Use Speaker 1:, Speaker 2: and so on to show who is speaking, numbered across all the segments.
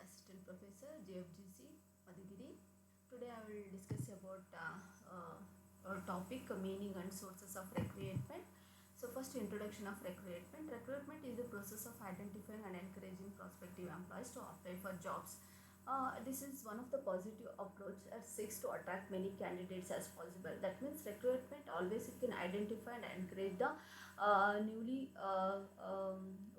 Speaker 1: Assistant Professor, JFGC, Madhugiri. Today I will discuss about our topic meaning and sources of recruitment. So first, introduction of recruitment. Recruitment is the process of identifying and encouraging prospective employees to apply for jobs. This is one of the positive approach that seeks to attract many candidates as possible. That means recruitment always you can identify and encourage the newly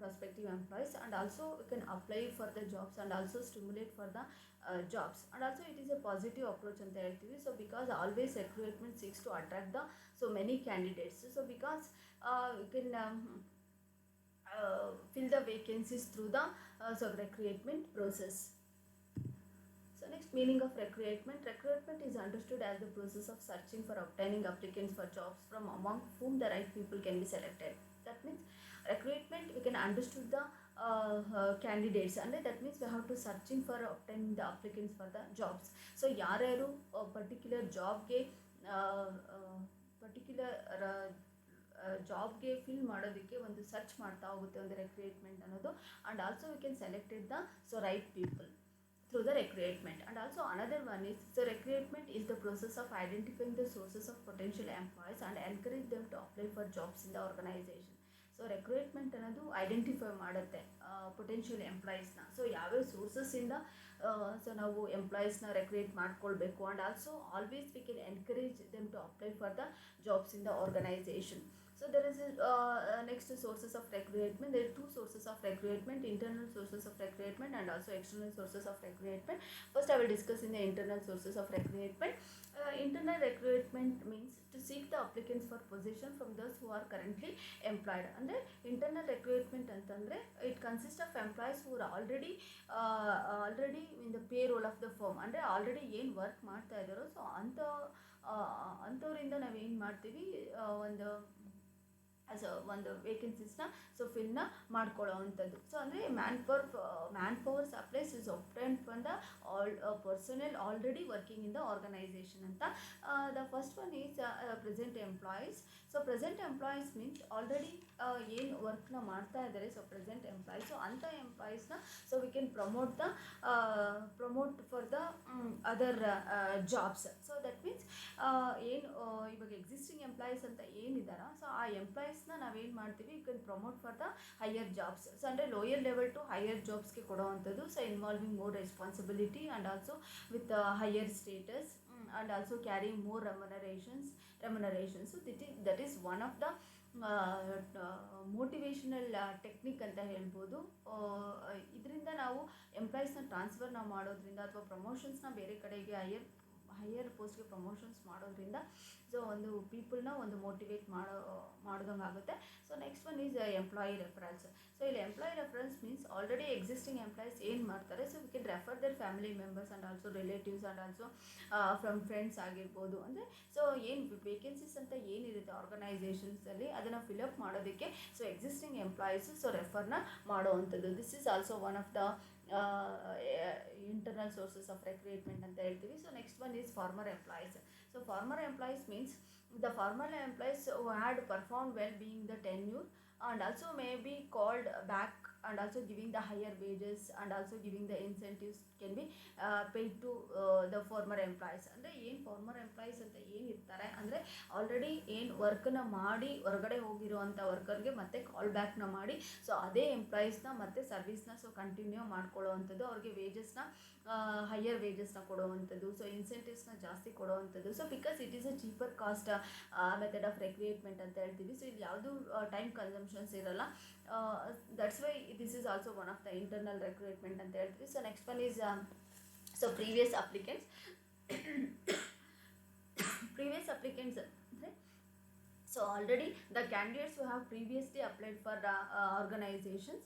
Speaker 1: prospective employees, and also we can apply for the jobs and also stimulate for the jobs, and also it is a positive approach ಅಂತ ಹೇಳ್ತೀವಿ. So because always recruitment seeks to attract the so many candidates, so because you can fill the vacancies through the so recruitment process. So next, meaning of recruitment. Recruitment is understood as the process of searching for obtaining applicants for jobs from among whom the right people can be selected. That means recruitment we can understood the candidates, and that means we have to searching for obtaining the applicants for the jobs. So ಯಾರ್ಯಾರು particular jobಗೆ ಜಾಬ್ಗೆ fill ಮಾಡೋದಕ್ಕೆ ಒಂದು search ಮಾಡ್ತಾ ಹೋಗುತ್ತೆ ಒಂದು recruitment ಅನ್ನೋದು, and also we can selected the so right people through the recruitment. And also another one is, so recruitment is the process of identifying the sources of potential employees and encourage them to apply for jobs in the organization. So recruitment ಅನ್ನೋದು identify ಮಾಡುತ್ತೆ potential ಎಂಪ್ಲಾಯೀಸ್ನ. So ಯಾವ್ಯಾವ ಸೋರ್ಸಸ್ಸಿಂದ so ನಾವು ಎಂಪ್ಲಾಯೀಸ್ನ recruit ಮಾಡ್ಕೊಳ್ಬೇಕು, and also always we can encourage them to apply for the jobs in the organisation. So there is next sources of recruitment. There are two sources of recruitment: internal sources of recruitment and also external sources of recruitment. First I will discuss in the internal sources of recruitment. Internal recruitment means to seek the applicants for position from those who are currently employed. Andre internal recruitment antandre it consists of employees who are already in the payroll of the firm, andre already ಏನು work ಮಾಡ್ತಾ ಇದ್ದಾರೋ so ಅಂಥವರಿಂದ ನಾವೇನು ಮಾಡ್ತೀವಿ ಒಂದು ವೇಕೆನ್ಸೀಸ್ನ so ಫಿಲ್ನ ಮಾಡ್ಕೊಳ್ಳೋ ಅಂಥದ್ದು. So ಅಂದರೆ man power supplies is obtained from the personnel already working in the organisation ಅಂತ. The first one is present employees. So present employees means already ಏನು ವರ್ಕ್ನ ಮಾಡ್ತಾ ಇದ್ದಾರೆ, ಸೊ ಪ್ರೆಸೆಂಟ್ ಎಂಪ್ಲಾಯೀಸ್. ಸೊ ಅಂಥ ಎಂಪ್ಲಾಯೀಸ್ನ so we can promote for the other jobs. So that means ಏನು ಇವಾಗ existing employees ಅಂತ ಏನಿದಾರೋ ಸೊ ಆ ಎಂಪ್ಲಾಯೀಸ್ನ ನಾವೇನು ಮಾಡ್ತೀವಿ, you can promote for the higher jobs. So ಅಂದರೆ ಲೋಯರ್ ಲೆವೆಲ್ ಟು ಹೈಯರ್ ಜಾಬ್ಸ್ಗೆ ಕೊಡೋವಂಥದ್ದು. So involving more responsibility and also with higher status and also carrying more remunerations. So that is one of the motivational technique ಅಂತ ಹೇಳ್ಬೋದು. ಇದರಿಂದ ನಾವು ಎಂಪ್ಲಾಯೀಸ್ನ transfer ನಾವು ಮಾಡೋದ್ರಿಂದ ಅಥವಾ ಪ್ರಮೋಷನ್ಸ್ನ ಬೇರೆ ಕಡೆಗೆ ಹೈಯರ್ ಪೋಸ್ಟ್ಗೆ ಪ್ರಮೋಷನ್ಸ್ ಮಾಡೋದ್ರಿಂದ ಸೊ ಒಂದು ಪೀಪಲ್ನ ಒಂದು ಮೋಟಿವೇಟ್ ಮಾಡೋದಂಗೆ ಆಗುತ್ತೆ. So next one is employee reference. So ಇಲ್ಲಿ employee reference means already existing employees ಏನು ಮಾಡ್ತಾರೆ, so we can refer their family members and also relatives and also from friends ಆಗಿರ್ಬೋದು. ಅಂದರೆ ಸೊ ಏನು ವೇಕೆನ್ಸೀಸ್ ಅಂತ ಏನಿರುತ್ತೆ ಆರ್ಗನೈಸೇಷನ್ಸಲ್ಲಿ ಅದನ್ನು ಫಿಲಪ್ ಮಾಡೋದಕ್ಕೆ ಸೊ ಎಕ್ಸಿಸ್ಟಿಂಗ್ ಎಂಪ್ಲಾಯೀಸು ಸೊ ರೆಫರ್ನ ಮಾಡೋವಂಥದ್ದು. This is also one of the internal sources of recruitment ಅಂತ ಹೇಳ್ತೀವಿ. So next one is former employees. So former employees means the former employees who had performed well being the tenure and also may be called back and also giving the higher wages and also giving the incentives can be paid to the former employees. ಅಂದರೆ ಏನು farmer employees ಅಂತ ಏನಿರ್ತಾರೆ ಅಂದರೆ already ಏನು ವರ್ಕನ್ನ ಮಾಡಿ ಹೊರಗಡೆ ಹೋಗಿರುವಂಥ ವರ್ಕರ್ಗೆ ಮತ್ತೆ ಕಾಲ್ ಬ್ಯಾಕ್ನ ಮಾಡಿ ಸೊ ಅದೇ ಎಂಪ್ಲಾಯೀಸ್ನ ಮತ್ತೆ ಸರ್ವಿಸ್ನ ಸೊ ಕಂಟಿನ್ಯೂ ಮಾಡ್ಕೊಳ್ಳೋವಂಥದ್ದು, ಅವ್ರಿಗೆ ವೇಜಸ್ನ ಹೈಯರ್ ವೇಜಸ್ನ ಕೊಡುವಂಥದ್ದು, ಸೊ ಇನ್ಸೆಂಟಿವ್ಸ್ನ ಜಾಸ್ತಿ ಕೊಡುವಂಥದ್ದು. So because it is a cheaper cost method of recruitment ಅಂತ ಹೇಳ್ತೀವಿ. ಸೊ ಇಲ್ಲಿ ಯಾವುದು ಟೈಮ್ ಕನ್ಸಂಪ್ಷನ್ಸ್ ಇರಲ್ಲ. That's why this is also one of the internal recruitment ಅಂತ ಹೇಳ್ತೀವಿ. So next one is so previous applicants. Previous applicants ಅಂದರೆ so already the candidates who have previously applied for organisation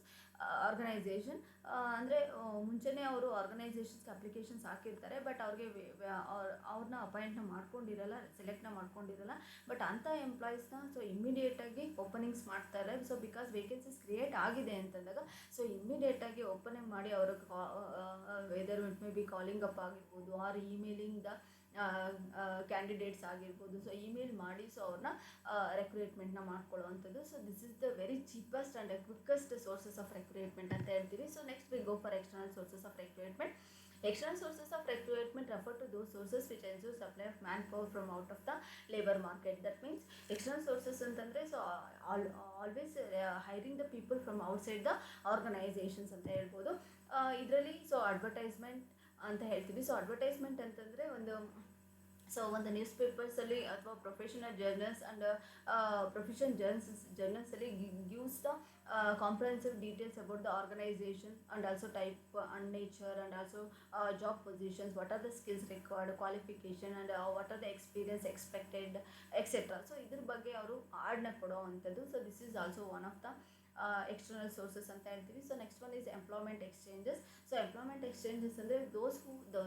Speaker 1: ಅಂದರೆ ಮುಂಚೆನೇ ಅವರು ಆರ್ಗನೈಸೇಷನ್ಸ್ಗೆ applications ಹಾಕಿರ್ತಾರೆ, but ಅವ್ರನ್ನ ಅಪಾಯಿಂಟ್ನ ಮಾಡ್ಕೊಂಡಿರಲ್ಲ, ಸೆಲೆಕ್ಟ್ನ ಮಾಡ್ಕೊಂಡಿರಲ್ಲ. But ಅಂಥ ಎಂಪ್ಲಾಯೀಸ್ನ ಸೊ ಇಮ್ಮಿಡಿಯೇಟಾಗಿ ಓಪನಿಂಗ್ಸ್ ಮಾಡ್ತಾರೆ. ಸೊ ಬಿಕಾಸ್ ವೇಕೆನ್ಸೀಸ್ ಕ್ರಿಯೇಟ್ ಆಗಿದೆ ಅಂತಂದಾಗ ಸೊ ಇಮ್ಮಿಡಿಯೇಟಾಗಿ ಓಪನಿಂಗ್ ಮಾಡಿ ಅವ್ರಿಗೆ whether it may be calling up ಆಗಿರ್ಬೋದು ಆರ್ ಇಮೇಲಿಂಗ್ ದ ಕ್ಯಾಂಡಿಡೇಟ್ಸ್ ಆಗಿರ್ಬೋದು, ಸೊ ಇಮೇಲ್ ಮಾಡಿ ಸೊ ಅವ್ರನ್ನ ರೆಕ್ರೂಟ್ಮೆಂಟ್ನ ಮಾಡ್ಕೊಳ್ಳೋವಂಥದ್ದು. So this is the very cheapest and quickest sources of recruitment ಅಂತ ಹೇಳ್ತೀವಿ. So next we go for external sources of recruitment. External sources of recruitment refer to those sources which ensure supply of manpower from out of the labor market. That means external sources ಅಂತಂದರೆ so always hiring the people from outside the organisations ಅಂತ ಹೇಳ್ಬೋದು. ಇದರಲ್ಲಿ so advertisement ಅಂತ ಹೇಳ್ತೀವಿ. So advertisement ಅಂತಂದರೆ ಒಂದು news ಪೇಪರ್ಸಲ್ಲಿ ಅಥವಾ ಪ್ರೊಫೆಷನಲ್ ಜರ್ನಲ್ಸ್ ಆ್ಯಂಡ್ ಪ್ರೊಫೆಷನಲ್ ಜರ್ನಲ್ಸಲ್ಲಿ gives the comprehensive details about the organization and also type and nature and also job positions, what are the skills required, qualification and what are the experience expected, etc. So ಇದ್ರ ಬಗ್ಗೆ ಅವರು ಆಡ್ನ ಕೊಡೋ ಅಂಥದ್ದು. So this is also one of the external sources ಅಂತ ಹೇಳ್ತೀವಿ. So next one is employment exchanges. So employment exchanges ಅಂದರೆ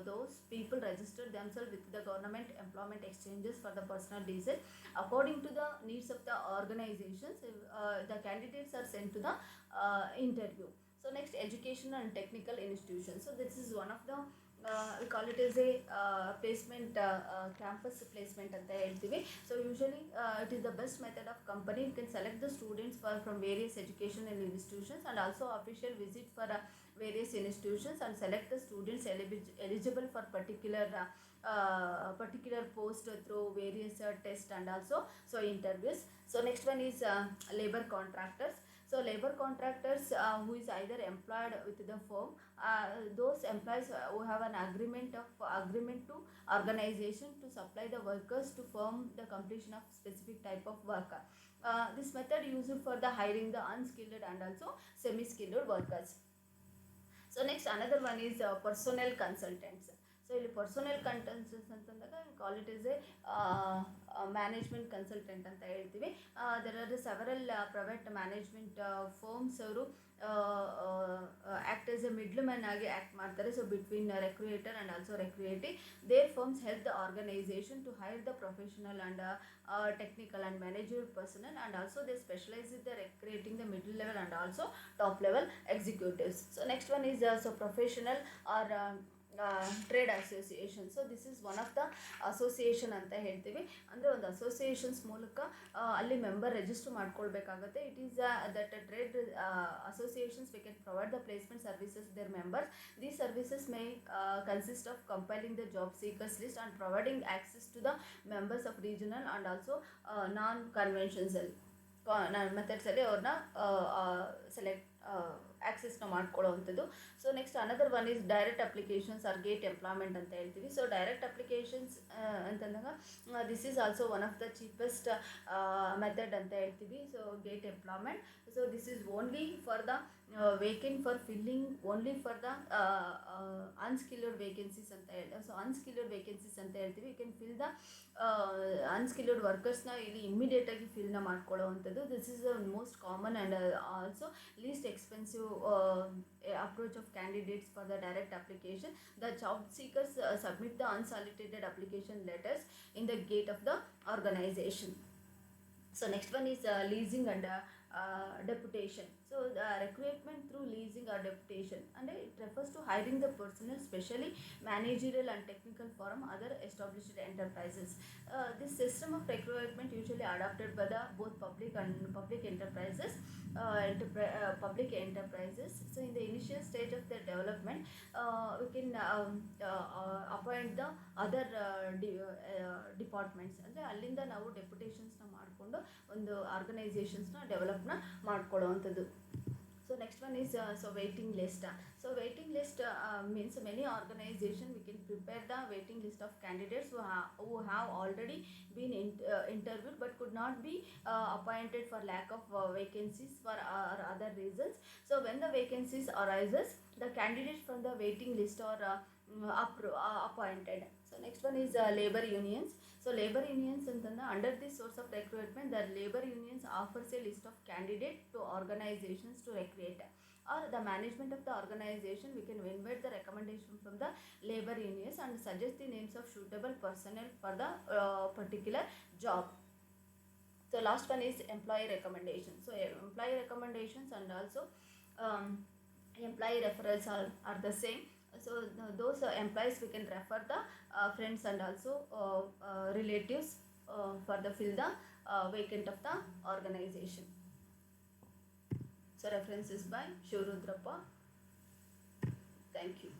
Speaker 1: those people register themselves with the government employment exchanges for the personal reason according to the needs of the organizations. The candidates are sent to the interview. So next, education and technical institutions. So this is one of the we call it as a placement, campus placement anta heltivi. So usually it is the best method of company. You can select the students from various educational institutions and also official visit for various institutions and select the students eligible for particular post through various tests and also interviews. So next one is labor contractors. So labor contractors who is either employed with the firm, those employees who have an agreement to organization to supply the workers to firm the completion of specific type of work. This method used for the hiring the unskilled and also semi-skilled workers. So next, another one is personnel consultants. So ಇಲ್ಲಿ personnel ಕಂಟೆನ್ಸಸ್ ಅಂತಂದಾಗ call it is a management consultant ಅಂತ ಹೇಳ್ತೀವಿ. There are several private management firms ಅವರು act as a middle man ಆಗಿ act ಮಾಡ್ತಾರೆ. So between recreator and also recreative their firms help the organisation to hire the professional and technical and managerial personnel, and also they specialize in the recruiting the middle level and also top level executives. So next one is professional or trade association. So this is one of the association ಅಂತ ಹೇಳ್ತೀವಿ. ಅಂದರೆ ಒಂದು ಅಸೋಸಿಯೇಷನ್ಸ್ ಮೂಲಕ ಅಲ್ಲಿ member register ಮಾಡ್ಕೊಳ್ಬೇಕಾಗುತ್ತೆ. It is that trade associations we can provide the placement services their members. These services may consist of compiling the job seekers list and providing access to the members of regional and also non ಕನ್ವೆನ್ಷನ್ಸಲ್ಲಿ ಮೆಥಡ್ಸಲ್ಲಿ ಅವ್ರನ್ನ select ಆಕ್ಸೆಸ್ನ ಮಾಡ್ಕೊಳ್ಳೋವಂಥದ್ದು. So next another one is direct applications R gate employment ಅಂತ ಹೇಳ್ತೀವಿ. So direct applications ಅಂತಂದಾಗ this is also one of the cheapest method ಅಂತ ಹೇಳ್ತೀವಿ. So gate employment. So this is only for the vacant for filling only for the unskilled vacancies ಅಂತ ಹೇಳ್ತೀವಿ. So unskilled vacancies ಅಂತ ಹೇಳ್ತೀವಿ. You can fill the unskilled ವರ್ಕರ್ಸ್ನ ಇಲ್ಲಿ ಇಮ್ಮಿಡಿಯೇಟಾಗಿ ಫಿಲ್ನ ಮಾಡ್ಕೊಳ್ಳೋವಂಥದ್ದು. This is the most common and also least expensive approach of candidates for the direct application. The job seekers submit the unsolicited application letters in the gate of the organization. So next one is leasing and deputation. So the recruitment through leasing or deputation, and it refers to hiring the personnel specially managerial and technical from other established enterprises. This system of recruitment usually adopted by the both public enterprises. So in the initial stage of the development, we can appoint the other departments. ಅಂದರೆ ಅಲ್ಲಿಂದ ನಾವು ಡೆಪ್ಯುಟೇಷನ್ಸ್ನ ಮಾಡಿಕೊಂಡು ಒಂದು ಆರ್ಗನೈಸೇಷನ್ಸ್ನ ಡೆವಲಪ್ನ ಮಾಡ್ಕೊಳ್ಳೋವಂಥದ್ದು. So next one is waiting list. So waiting list means many organizations we can prepare the waiting list of candidates who have already been interviewed but could not be appointed for lack of vacancies for or other reasons. So when the vacancies arises, the candidates from the waiting list are appointed. So next one is labor unions. So labor unions ಅಂತಂದ್ರೆ under this source of recruitment, the labor unions offers a list of candidates to organizations to recruit, or the management of the organization we can invite the recommendation from the labor unions and suggest the names of suitable personnel for the particular job. So last one is employee recommendations. So employee recommendations and also employee referrals are the same. So those employees we can refer the friends and also relatives for the fill the vacant of the organization. So reference is by Shiv Rudrappa. Thank you.